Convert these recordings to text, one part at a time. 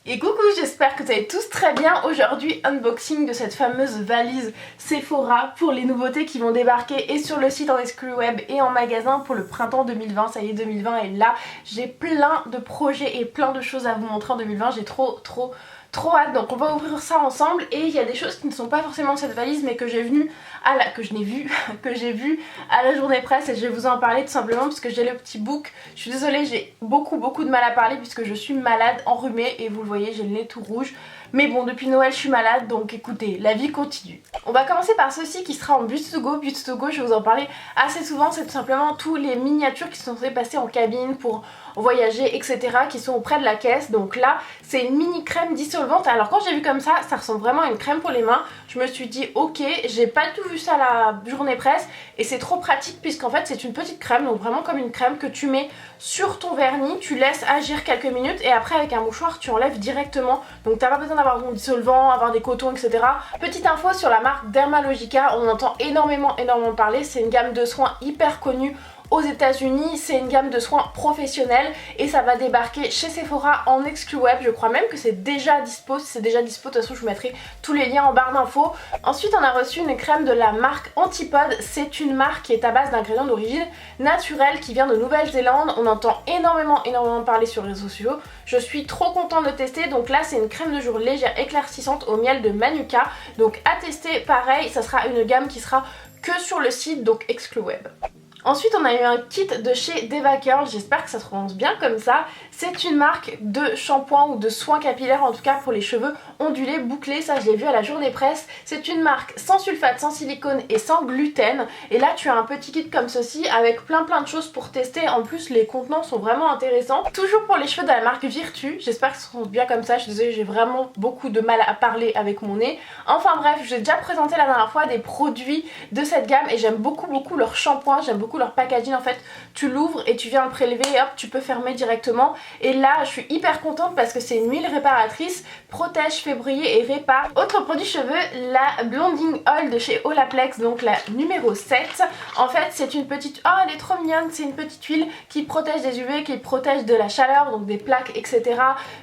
Et coucou, j'espère que vous allez tous très bien. Aujourd'hui, unboxing de cette fameuse valise Sephora pour les nouveautés qui vont débarquer et sur le site en exclu web et en magasin pour le printemps 2020. Ça y est, 2020 est là. J'ai plein de projets et plein de choses à vous montrer en 2020. J'ai trop hâte, donc on va ouvrir ça ensemble. Et il y a des choses qui ne sont pas forcément dans cette valise mais que j'ai vu à la journée presse, et je vais vous en parler tout simplement parce que j'ai le petit book. Je suis désolée, j'ai beaucoup de mal à parler puisque je suis malade, enrhumée, et vous le voyez, j'ai le nez tout rouge. Mais bon, depuis Noël je suis malade, donc écoutez, la vie continue. On va commencer par ceci qui sera en Buts to Go. Buts to Go, je vais vous en parler assez souvent, c'est tout simplement tous les miniatures qui sont censées passer en cabine pour voyager, etc., qui sont auprès de la caisse. Donc là, c'est une mini crème dissolvante. Alors quand j'ai vu comme ça ressemble vraiment à une crème pour les mains. Je me suis dit ok, j'ai pas tout vu ça à la journée presse, et c'est trop pratique puisqu'en fait c'est une petite crème, donc vraiment comme une crème que tu mets sur ton vernis, tu laisses agir quelques minutes et après avec un mouchoir tu enlèves directement. Donc t'as pas besoin d'avoir ton dissolvant, avoir des cotons, etc. Petite info sur la marque Dermalogica, on entend énormément parler, c'est une gamme de soins hyper connue aux États-Unis, c'est une gamme de soins professionnels et ça va débarquer chez Sephora en exclu web. Je crois même que c'est déjà dispo. Si c'est déjà dispo, de toute façon je vous mettrai tous les liens en barre d'infos. Ensuite on a reçu une crème de la marque Antipode. C'est une marque qui est à base d'ingrédients d'origine naturelle qui vient de Nouvelle-Zélande. On entend énormément parler sur les réseaux sociaux. Je suis trop contente de tester. Donc là c'est une crème de jour légère éclaircissante au miel de Manuka. Donc à tester, pareil, ça sera une gamme qui sera que sur le site, donc exclu web. Ensuite on a eu un kit de chez Deva Curl, j'espère que ça se prononce bien comme ça. C'est une marque de shampoing ou de soins capillaires, en tout cas pour les cheveux ondulés, bouclés, ça je l'ai vu à la journée presse. C'est une marque sans sulfate, sans silicone et sans gluten. Et là tu as un petit kit comme ceci avec plein de choses pour tester. En plus les contenants sont vraiment intéressants. Toujours pour les cheveux de la marque Virtu, j'espère que ça se prononce bien comme ça. Je suis désolée, j'ai vraiment beaucoup de mal à parler avec mon nez. Enfin bref, j'ai déjà présenté la dernière fois des produits de cette gamme et j'aime beaucoup leur shampoing, j'aime beaucoup leur packaging. En fait tu l'ouvres et tu viens le prélever et hop tu peux fermer directement. Et là je suis hyper contente parce que c'est une huile réparatrice, protège, fait briller et répare. Autre produit cheveux, la Blonding Oil de chez Olaplex, donc la numéro 7. En fait c'est une petite, oh elle est trop mignonne, c'est une petite huile qui protège des UV, qui protège de la chaleur, donc des plaques, etc.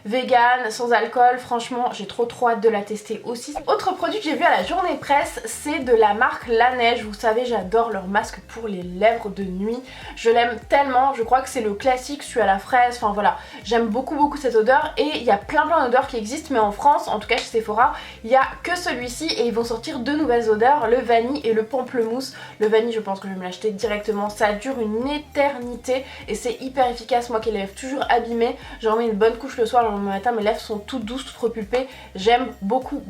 Vegan, sans alcool. Franchement j'ai trop hâte de la tester aussi. Autre produit que j'ai vu à la journée presse, c'est de la marque La Neige. Vous savez j'adore leur masque pour les lèvres de nuit, je l'aime tellement. Je crois que c'est le classique, celui à la fraise, enfin voilà, j'aime beaucoup cette odeur. Et il y a plein d'odeurs qui existent, mais en France, en tout cas chez Sephora, il n'y a que celui-ci et ils vont sortir deux nouvelles odeurs, le vanille et le pamplemousse. Le vanille je pense que je vais me l'acheter directement, ça dure une éternité et c'est hyper efficace. Moi qui ai les lèvres toujours abîmées, j'en mets une bonne couche le soir, le matin mes lèvres sont toutes douces, toutes repulpées, j'aime beaucoup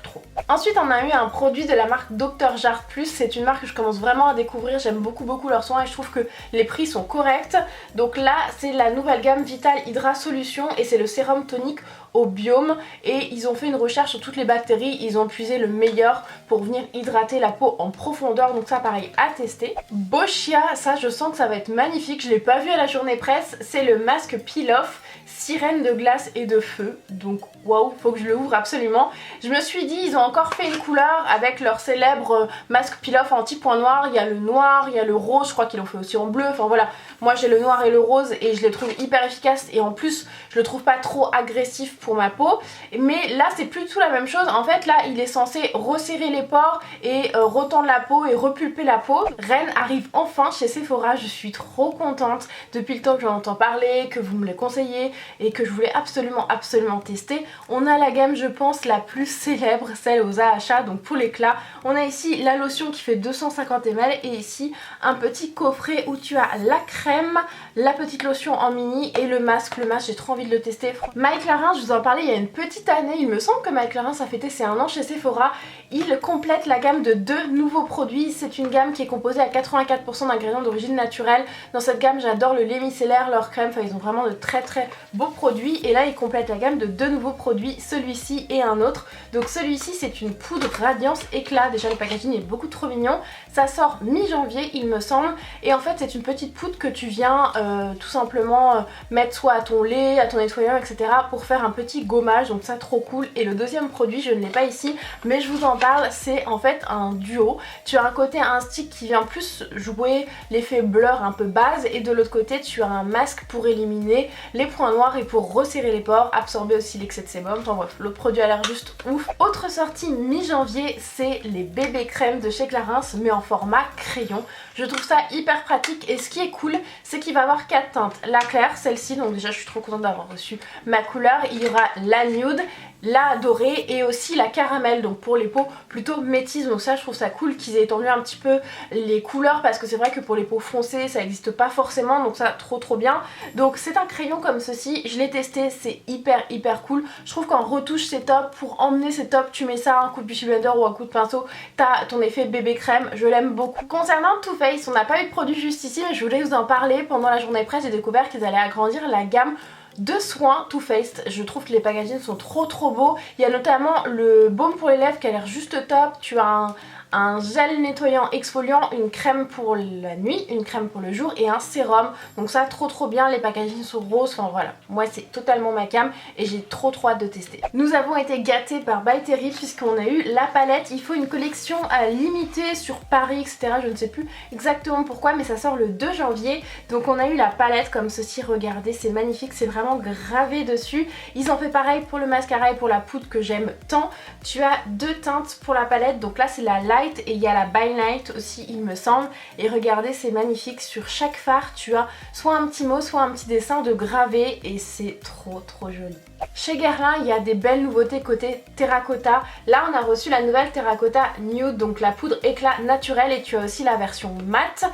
trop. Ensuite on a eu un produit de la marque Dr Jart Plus, c'est une marque que je commence vraiment à découvrir, j'aime beaucoup leurs soins et je trouve que les prix sont corrects. Donc là c'est la nouvelle gamme Vital Hydra Solution et c'est le sérum tonique au biome, et ils ont fait une recherche sur toutes les bactéries, ils ont puisé le meilleur pour venir hydrater la peau en profondeur, donc ça pareil à tester. Boscia, ça je sens que ça va être magnifique, je l'ai pas vu à la journée presse, c'est le masque peel off sirène de glace et de feu, donc waouh, faut que je le ouvre absolument. Je me suis dit ils ont encore fait une couleur avec leur célèbre masque peel off anti-point noir, il y a le noir, il y a le rose, je crois qu'ils l'ont fait aussi en bleu, enfin voilà, moi j'ai le noir et le rose et je les trouve hyper efficaces et en plus je le trouve pas trop agressif pour ma peau. Mais là c'est plus du tout la même chose, en fait là il est censé resserrer les pores et retendre la peau et repulper la peau. Rennes arrive enfin chez Sephora, je suis trop contente depuis le temps que j'en entends parler, que vous me les conseillez et que je voulais absolument tester. On a la gamme je pense la plus célèbre, celle aux AHA, donc pour l'éclat. On a ici la lotion qui fait 250 ml et ici un petit coffret où tu as la crème, la petite lotion en mini et le masque. Le masque j'ai trop envie de le tester. Mike Larin, je vous en parlais il y a une petite année, il me semble que Mike Larin ça fêtait ses 1 an chez Sephora. Il complète la gamme de 2 nouveaux produits. C'est une gamme qui est composée à 84% d'ingrédients d'origine naturelle. Dans cette gamme j'adore le lait micellaire, leur crème, enfin ils ont vraiment de très beaux produits. Et là il complète la gamme de 2 nouveaux produits, celui-ci et un autre. Donc celui-ci c'est une poudre radiance éclat, déjà le packaging est beaucoup trop mignon. Ça sort mi-janvier il me semble, et en fait c'est une petite poudre que tu viens tout simplement mettre mettre soit à ton lait, à ton nettoyant, etc. pour faire un petit gommage, donc ça trop cool. Et le deuxième produit, je ne l'ai pas ici, mais je vous en parle, c'est en fait un duo. Tu as un côté un stick qui vient plus jouer l'effet blur un peu base, et de l'autre côté tu as un masque pour éliminer les points noirs et pour resserrer les pores, absorber aussi l'excès de sébum. Enfin bref, le produit a l'air juste ouf. Autre sortie mi-janvier, c'est les bébés crèmes de chez Clarins, mais en format crayon. Je trouve ça hyper pratique, et ce qui est cool, c'est qu'il va avoir 4 teintes. La claire, celle-ci, donc déjà je suis trop contente d'avoir reçu ma couleur. Il y aura la nude, la dorée et aussi la caramel, donc pour les peaux plutôt métisses. Donc ça, je trouve ça cool qu'ils aient étendu un petit peu les couleurs, parce que c'est vrai que pour les peaux foncées ça n'existe pas forcément, donc ça trop bien. Donc c'est un crayon comme ceci, je l'ai testé, c'est hyper cool. Je trouve qu'en retouche c'est top, pour emmener c'est top, tu mets ça un coup de beauty blender ou un coup de pinceau, t'as ton effet bébé crème, je l'aime beaucoup. Concernant Too Faced, on n'a pas eu de produit juste ici, mais je voulais vous en parler. Pendant la journée presse, j'ai découvert qu'ils allaient agrandir la gamme de soins Too Faced. Je trouve que les packagings sont trop beaux. Il y a notamment le baume pour les lèvres qui a l'air juste top. Tu as un gel nettoyant exfoliant, une crème pour la nuit, une crème pour le jour et un sérum. Donc ça trop bien, les packagings sont roses, enfin voilà, moi c'est totalement ma cam et j'ai trop hâte de tester. Nous avons été gâtés par By Terry puisqu'on a eu la palette. Il faut une collection à limiter sur Paris, etc. Je ne sais plus exactement pourquoi, mais ça sort le 2 janvier. Donc on a eu la palette comme ceci, regardez, c'est magnifique, c'est vraiment gravé dessus. Ils ont fait pareil pour le mascara et pour la poudre que j'aime tant. Tu as 2 teintes pour la palette, donc là c'est la Light et il y a la By Night aussi il me semble. Et regardez, c'est magnifique, sur chaque fard tu as soit un petit mot soit un petit dessin de gravé et c'est trop joli. Chez Guerlain, il y a des belles nouveautés côté terracotta. Là on a reçu la nouvelle terracotta nude, donc la poudre éclat naturel, et tu as aussi la version mat.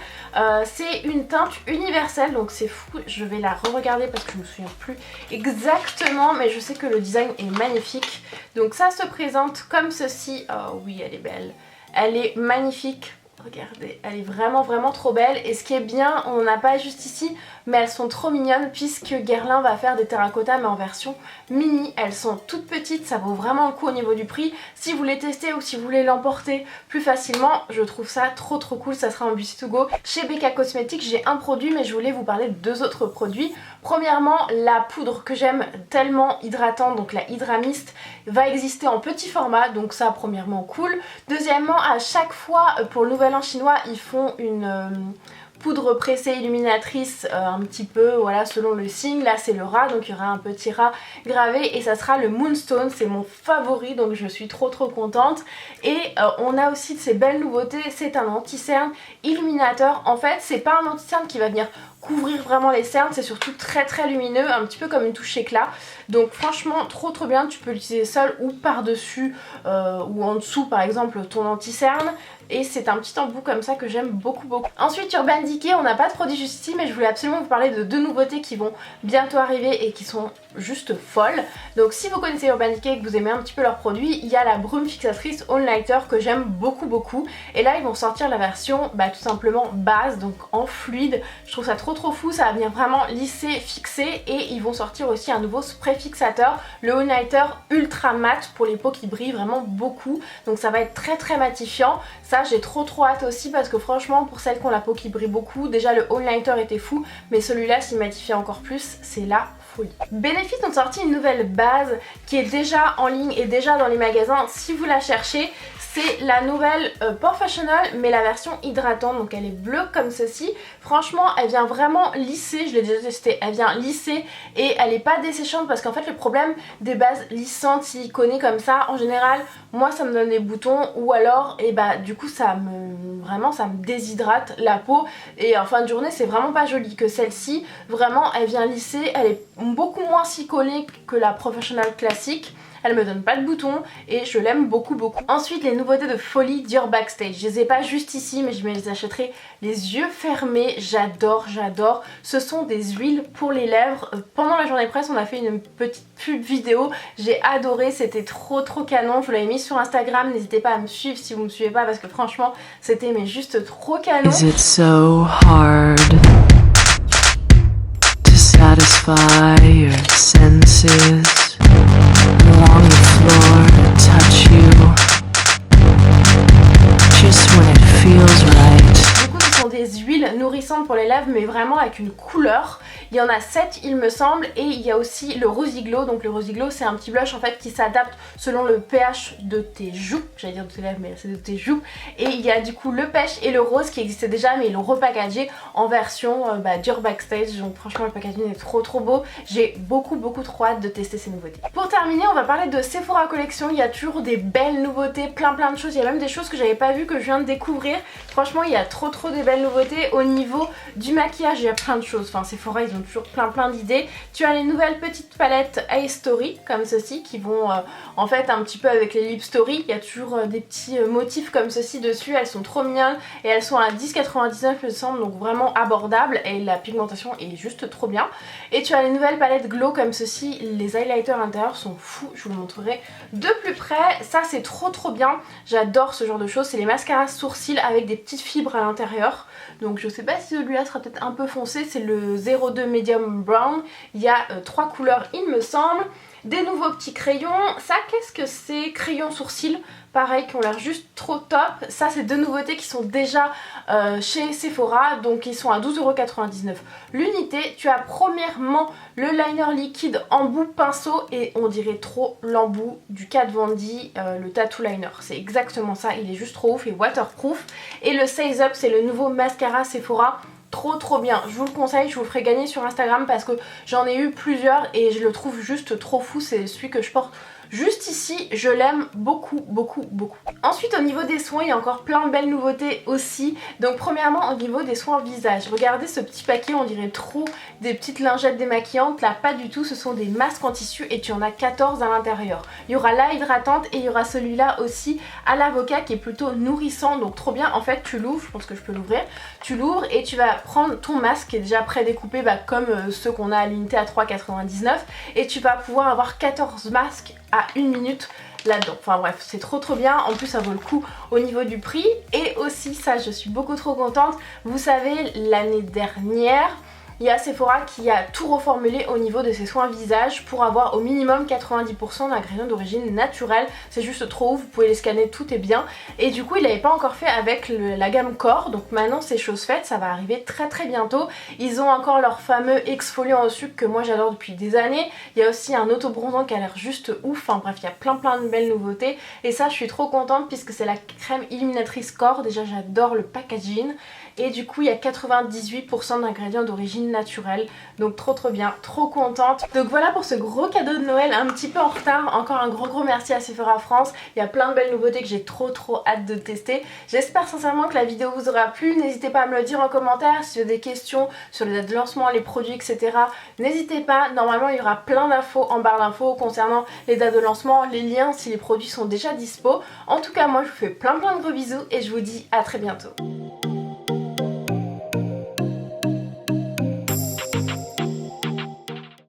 C'est une teinte universelle, donc c'est fou, je vais la re-regarder parce que je me souviens plus exactement, mais je sais que le design est magnifique. Donc ça se présente comme ceci. Oh oui, elle est belle, elle est magnifique. Regardez, elle est vraiment trop belle, et ce qui est bien, on n'a pas juste ici, mais elles sont trop mignonnes puisque Guerlain va faire des terracotta mais en version mini. Elles sont toutes petites, ça vaut vraiment le coup au niveau du prix. Si vous les testez ou si vous voulez l'emporter plus facilement, je trouve ça trop cool, ça sera en Beauty to Go. Chez BK Cosmetics, j'ai un produit, mais je voulais vous parler de 2 autres produits. Premièrement, la poudre que j'aime tellement hydratante, donc la Hydra Mist, va exister en petit format, donc ça premièrement cool. Deuxièmement, à chaque fois pour le Nouvel An chinois, ils font une poudre pressée illuminatrice un petit peu, voilà, selon le signe. Là c'est le rat, donc il y aura un petit rat gravé et ça sera le Moonstone, c'est mon favori, donc je suis trop contente. Et on a aussi de ces belles nouveautés, c'est un anti-cerne illuminateur. En fait c'est pas un anti-cerne qui va venir couvrir vraiment les cernes, c'est surtout très lumineux, un petit peu comme une touche éclat. Donc franchement trop bien, tu peux l'utiliser seul ou par dessus ou en dessous par exemple ton anti-cerne. Et c'est un petit embout comme ça que j'aime beaucoup. Ensuite Urban Decay, on n'a pas de produit juste ici, mais je voulais absolument vous parler de 2 nouveautés qui vont bientôt arriver et qui sont juste folles. Donc si vous connaissez Urban Decay et que vous aimez un petit peu leurs produits, il y a la brume fixatrice All Nighter que j'aime beaucoup. Et là ils vont sortir la version tout simplement base, donc en fluide. Je trouve ça trop fou, ça va venir vraiment lisser, fixer, et ils vont sortir aussi un nouveau spray fixateur, le All Nighter Ultra Matte pour les peaux qui brillent vraiment beaucoup. Donc ça va être très matifiant. Ça j'ai trop hâte aussi parce que franchement pour celles qui ont la peau qui brille beaucoup, déjà le All Nighter était fou, mais celui-là s'il matifie encore plus, c'est la folie. Benefit ont sorti une nouvelle base qui est déjà en ligne et déjà dans les magasins si vous la cherchez. C'est la nouvelle Professional, mais la version hydratante, donc elle est bleue comme ceci. Franchement elle vient vraiment lisser, je l'ai déjà testé, elle vient lisser et elle est pas desséchante, parce qu'en fait le problème des bases lissantes siliconées comme ça, en général moi ça me donne des boutons, ou alors et du coup ça me déshydrate la peau, et en fin de journée c'est vraiment pas joli. Que celle-ci vraiment elle vient lisser, elle est beaucoup moins siliconée que la Professional classique. Elle me donne pas de boutons et je l'aime beaucoup. Ensuite les nouveautés de Folie Dior Backstage, je les ai pas juste ici, mais je me les achèterai les yeux fermés. J'adore. Ce sont des huiles pour les lèvres. Pendant la journée presse on a fait une petite pub vidéo, j'ai adoré, c'était trop canon. Je vous l'avais mis sur Instagram, n'hésitez pas à me suivre si vous me suivez pas, parce que franchement c'était juste trop canon. Is it so hard to satisfy your senses? Along the floor to touch you, just when it feels right. Du coup ce sont des huiles nourrissantes pour les lèvres, mais vraiment avec une couleur, Il y en a 7 il me semble, et il y a aussi le Rosy Glow. Donc le Rosy Glow c'est un petit blush en fait qui s'adapte selon le pH de tes joues, j'allais dire de tes lèvres mais c'est de tes joues. Et il y a du coup le pêche et le rose qui existaient déjà, mais ils l'ont repackagé en version Dur Backstage. Donc franchement le packaging est trop beau, j'ai beaucoup trop hâte de tester ces nouveautés. Pour terminer, on va parler de Sephora Collection. Il y a toujours des belles nouveautés, plein de choses. Il y a même des choses que j'avais pas vues que je viens de découvrir. Franchement il y a trop de belles nouveautés. Au niveau du maquillage il y a plein de choses, enfin Sephora ils ont toujours plein d'idées. Tu as les nouvelles petites palettes Eye Story comme ceci qui vont en fait un petit peu avec les Lip Story. Il y a toujours des petits motifs comme ceci dessus, elles sont trop mignonnes et elles sont à 10,99 il me semble, donc vraiment abordable et la pigmentation est juste trop bien. Et tu as les nouvelles palettes Glow comme ceci, les highlighters intérieurs sont fous, je vous le montrerai de plus près. Ça c'est trop bien, j'adore ce genre de choses. C'est les mascaras sourcils avec des petites fibres à l'intérieur. Donc je sais pas si celui-là sera peut-être un peu foncé, c'est le 02 Medium Brown. Il y a 3 couleurs il me semble. Des nouveaux petits crayons, ça qu'est-ce que c'est? Crayons sourcils, pareil, qui ont l'air juste trop top. Ça c'est deux nouveautés qui sont déjà chez Sephora, donc ils sont à 12,99€ l'unité. Tu as premièrement le liner liquide embout pinceau et on dirait trop l'embout du Kat Von D, le tattoo liner. C'est exactement ça, il est juste trop ouf et waterproof. Et le Size Up, c'est le nouveau mascara Sephora. Trop bien, je vous le conseille, je vous le ferai gagner sur Instagram parce que j'en ai eu plusieurs et je le trouve juste trop fou. C'est celui que je porte juste ici, je l'aime beaucoup. Ensuite au niveau des soins il y a encore plein de belles nouveautés aussi. Donc premièrement au niveau des soins visage, regardez ce petit paquet, on dirait trop des petites lingettes démaquillantes. Là pas du tout, ce sont des masques en tissu et tu en as 14 à l'intérieur. Il y aura la hydratante et il y aura celui-là aussi à l'avocat qui est plutôt nourrissant, donc trop bien. En fait tu l'ouvres, je pense que je peux l'ouvrir, tu l'ouvres et tu vas prendre ton masque qui est déjà prédécoupé comme ceux qu'on a à l'unité à 3,99 et tu vas pouvoir avoir 14 masques à 1 minute là-dedans. Enfin bref, c'est trop bien. En plus ça vaut le coup au niveau du prix. Et aussi ça, je suis beaucoup trop contente. Vous savez, l'année dernière, il y a Sephora qui a tout reformulé au niveau de ses soins visage pour avoir au minimum 90% d'ingrédients d'origine naturelle. C'est juste trop ouf, vous pouvez les scanner, tout est bien. Et du coup il n'avait pas encore fait avec la gamme corps, donc maintenant c'est chose faite, ça va arriver très bientôt. Ils ont encore leur fameux exfoliant au sucre que moi j'adore depuis des années. Il y a aussi un auto-bronzant qui a l'air juste ouf, enfin bref il y a plein de belles nouveautés. Et ça je suis trop contente puisque c'est la crème illuminatrice corps, déjà j'adore le packaging. Et du coup il y a 98% d'ingrédients d'origine naturelle, donc trop bien, trop contente. Donc voilà pour ce gros cadeau de Noël, un petit peu en retard. Encore un gros merci à Sephora France, il y a plein de belles nouveautés que j'ai trop hâte de tester. J'espère sincèrement que la vidéo vous aura plu, n'hésitez pas à me le dire en commentaire si vous avez des questions sur les dates de lancement, les produits etc. N'hésitez pas, normalement il y aura plein d'infos en barre d'infos concernant les dates de lancement, les liens si les produits sont déjà dispo. En tout cas moi je vous fais plein de gros bisous et je vous dis à très bientôt.